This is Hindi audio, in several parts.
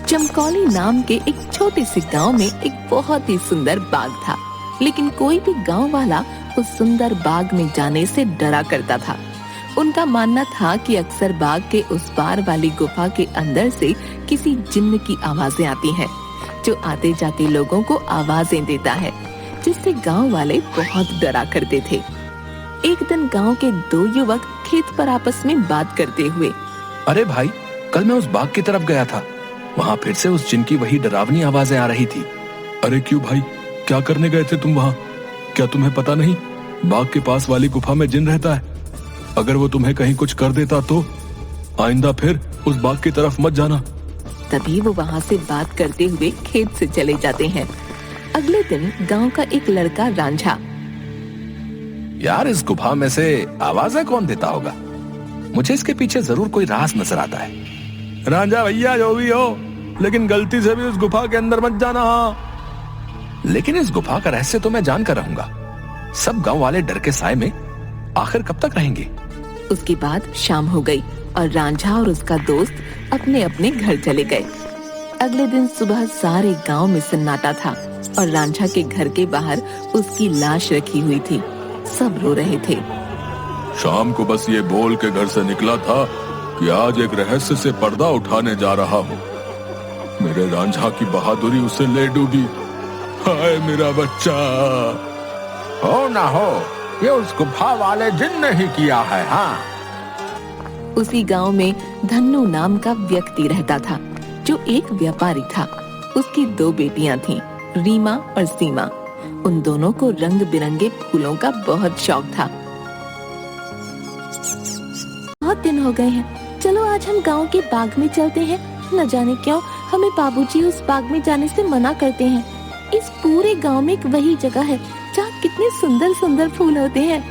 चमकौली नाम के एक छोटे से गांव में एक बहुत ही सुंदर बाग था, लेकिन कोई भी गांव वाला उस सुंदर बाग में जाने से डरा करता था। उनका मानना था कि अक्सर बाग के उस पार वाली गुफा के अंदर से किसी जिन्न की आवाजें आती हैं, जो आते जाते लोगों को आवाजें देता है, जिससे गांव वाले बहुत डरा करते थे। एक दिन गांव के दो युवक खेत पर आपस में बात करते हुए, अरे भाई, कल मैं उस बाग की तरफ गया था, वहाँ फिर से उस जिन की वही डरावनी आवाजें आ रही थी। अरे क्यों भाई, क्या करने गए थे तुम वहाँ? क्या तुम्हें पता नहीं बाग के पास वाली गुफा में जिन रहता है? अगर वो तुम्हें कहीं कुछ कर देता तो आइंदा फिर उस बाग की तरफ मत जाना। तभी वो वहाँ से बात करते हुए खेत से चले जाते हैं। अगले दिन गांव का एक लड़का रांझा, यार, इस गुफा में से आवाजें कौन देता होगा? मुझे इसके पीछे जरूर कोई राज नजर आता है। रांझा भैया, जो भी हो, लेकिन गलती से भी उस गुफा के अंदर मत जाना। हाँ, लेकिन इस गुफा का रहस्य तो मैं जान कर रहूंगा। सब गांव वाले डर के साए में आखिर कब तक रहेंगे? उसके बाद शाम हो गई और रांझा और उसका दोस्त अपने अपने घर चले गए। अगले दिन सुबह सारे गांव में सन्नाटा था और रांझा के घर के बाहर उसकी लाश रखी हुई थी। सब रो रहे थे। शाम को बस ये बोल के घर से निकला था कि आज एक रहस्य से पर्दा उठाने जा रहा हूँ। मेरे रांझा की बहादुरी उसे ले डूबी। हाय मेरा बच्चा। हो ना हो, ये उस गुफा वाले जिन ने ही किया है। हाँ। उसी गांव में धन्नू नाम का व्यक्ति रहता था, जो एक व्यापारी था। उसकी दो बेटियां थीं, रीमा और सीमा। उन दोनों को रंग बिरंगे फूलों का बहुत शौक था। बहुत दिन हो गए हैं, चलो आज हम गांव के बाग में चलते हैं। न जाने क्यों हमें बाबूजी उस बाग में जाने से मना करते हैं। इस पूरे गांव में एक वही जगह है जहाँ कितने सुंदर सुंदर फूल होते हैं।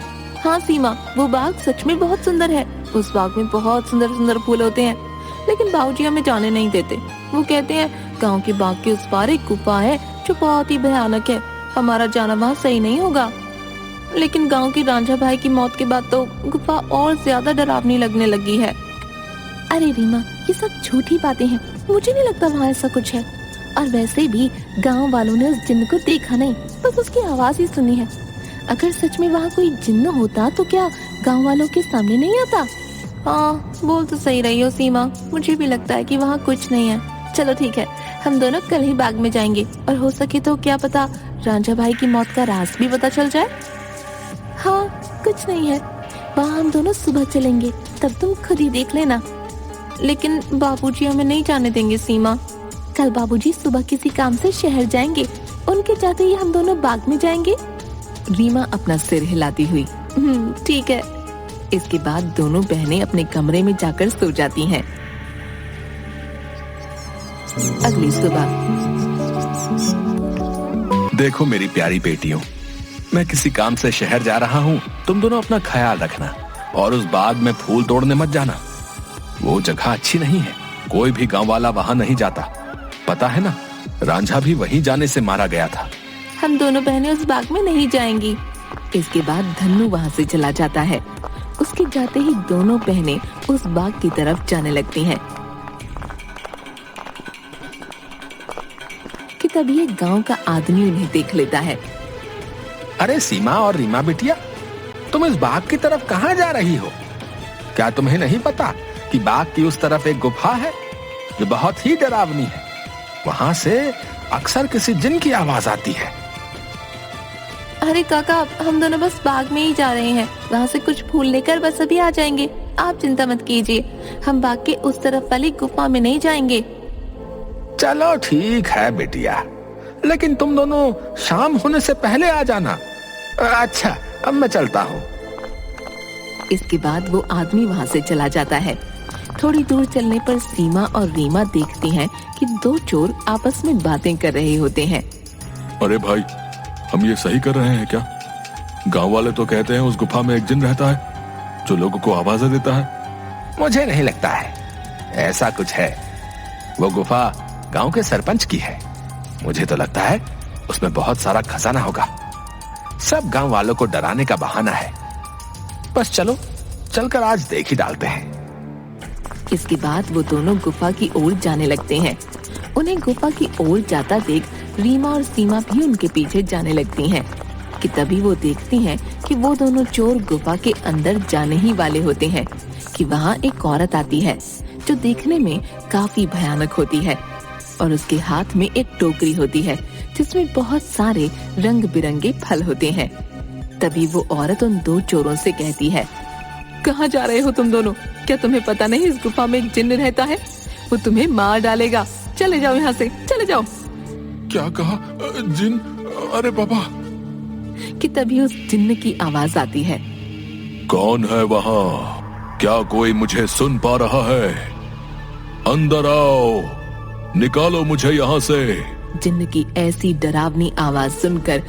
हाँ सीमा, वो बाग सच में बहुत सुंदर है। उस बाग में बहुत सुंदर सुंदर फूल होते हैं, लेकिन बाबूजी हमें जाने नहीं देते। वो कहते हैं गांव के बाग के उस पार एक गुफा है जो बहुत ही भयानक है, हमारा जाना वहाँ सही नहीं होगा। लेकिन गांव की रांझा भाई की मौत के बाद तो गुफा और ज्यादा डरावनी लगने लगी है। अरे रीमा, ये सब झूठी बातें हैं, मुझे नहीं लगता वहाँ ऐसा कुछ है। और वैसे भी गांव वालों ने उस जिन्न को देखा नहीं, बस उसकी आवाज ही सुनी है। अगर सच में वहाँ कोई जिन्न होता तो क्या गांव वालों के सामने नहीं आता? हाँ, बोल तो सही रही हो सीमा, मुझे भी लगता है कि वहाँ कुछ नहीं है। चलो ठीक है, हम दोनों कल ही बाग में जाएंगे और हो सके तो क्या पता रांझा भाई की मौत का राज भी पता चल जाए। हाँ, कुछ नहीं है, वहाँ हम दोनों सुबह चलेंगे, तब तुम खुद ही देख लेना। लेकिन बाबूजी हमें नहीं जाने देंगे सीमा। कल बाबूजी सुबह किसी काम से शहर जाएंगे, उनके जाते ही हम दोनों बाग में जाएंगे। रीमा अपना सिर हिलाती हुई ठीक है। इसके बाद दोनों बहनें अपने कमरे में जाकर सो जाती हैं। अगली सुबह, देखो मेरी प्यारी बेटियों, मैं किसी काम से शहर जा रहा हूँ। तुम दोनों अपना ख्याल रखना और उस बाग में फूल तोड़ने मत जाना। वो जगह अच्छी नहीं है, कोई भी गांव वाला वहाँ नहीं जाता। पता है ना, रांझा भी वहीं जाने से मारा गया था। हम दोनों बहनें उस बाग में नहीं जाएंगी। इसके बाद धन्नू वहाँ से चला जाता है। उसके जाते ही दोनों बहनें उस बाग की तरफ जाने लगती हैं कि तभी एक गांव का आदमी उन्हें देख लेता है। अरे सीमा और रीमा बिटिया, तुम इस बाग की तरफ कहाँ जा रही हो? क्या तुम्हें नहीं पता कि बाग की उस तरफ एक गुफा है जो बहुत ही डरावनी है? वहाँ से अक्सर किसी जिन की आवाज आती है। अरे काका, हम दोनों बस बाग में ही जा रहे हैं, वहाँ से कुछ फूल लेकर बस अभी आ जाएंगे। आप चिंता मत कीजिए, हम बाग के उस तरफ वाली गुफा में नहीं जाएंगे। चलो ठीक है बेटिया, लेकिन तुम दोनों शाम होने से पहले आ जाना। अच्छा, अब मैं चलता हूँ। इसके बाद वो आदमी वहाँ से चला जाता है। थोड़ी दूर चलने पर सीमा और रीमा देखती हैं कि दो चोर आपस में बातें कर रहे होते हैं। अरे भाई, हम ये सही कर रहे हैं क्या? गांव वाले तो कहते हैं उस गुफा में एक जिन रहता है जो लोगों को आवाजें देता है। मुझे नहीं लगता है ऐसा कुछ है। वो गुफा गांव के सरपंच की है। मुझे तो लगता है उसमें बहुत सारा खजाना होगा। सब गांव वालों को डराने का बहाना है। बस चलो, चलकर आज देख ही डालते हैं। इसके बाद वो दोनों गुफा की ओर जाने लगते हैं। उन्हें गुफा की ओर जाता देख रीमा और सीमा भी उनके पीछे जाने लगती हैं कि तभी वो देखती हैं कि वो दोनों चोर गुफा के अंदर जाने ही वाले होते हैं कि वहाँ एक औरत आती है जो देखने में काफी भयानक होती है और उसके हाथ में एक टोकरी होती है जिसमें बहुत सारे रंग बिरंगे फल होते हैं। तभी वो औरत उन दो चोरों से कहती है, कहाँ जा रहे हो तुम दोनों? क्या तुम्हें पता नहीं इस गुफा में एक जिन्न रहता है? वो तुम्हें मार डालेगा। चले जाओ यहाँ से, चले जाओ। क्या कहा? जिन? अरे बाबा! कि तभी उस जिन्न की आवाज आती है, कौन है वहाँ? क्या कोई मुझे सुन पा रहा है? अंदर आओ, निकालो मुझे यहाँ से। जिन्न की ऐसी डरावनी आवाज सुनकर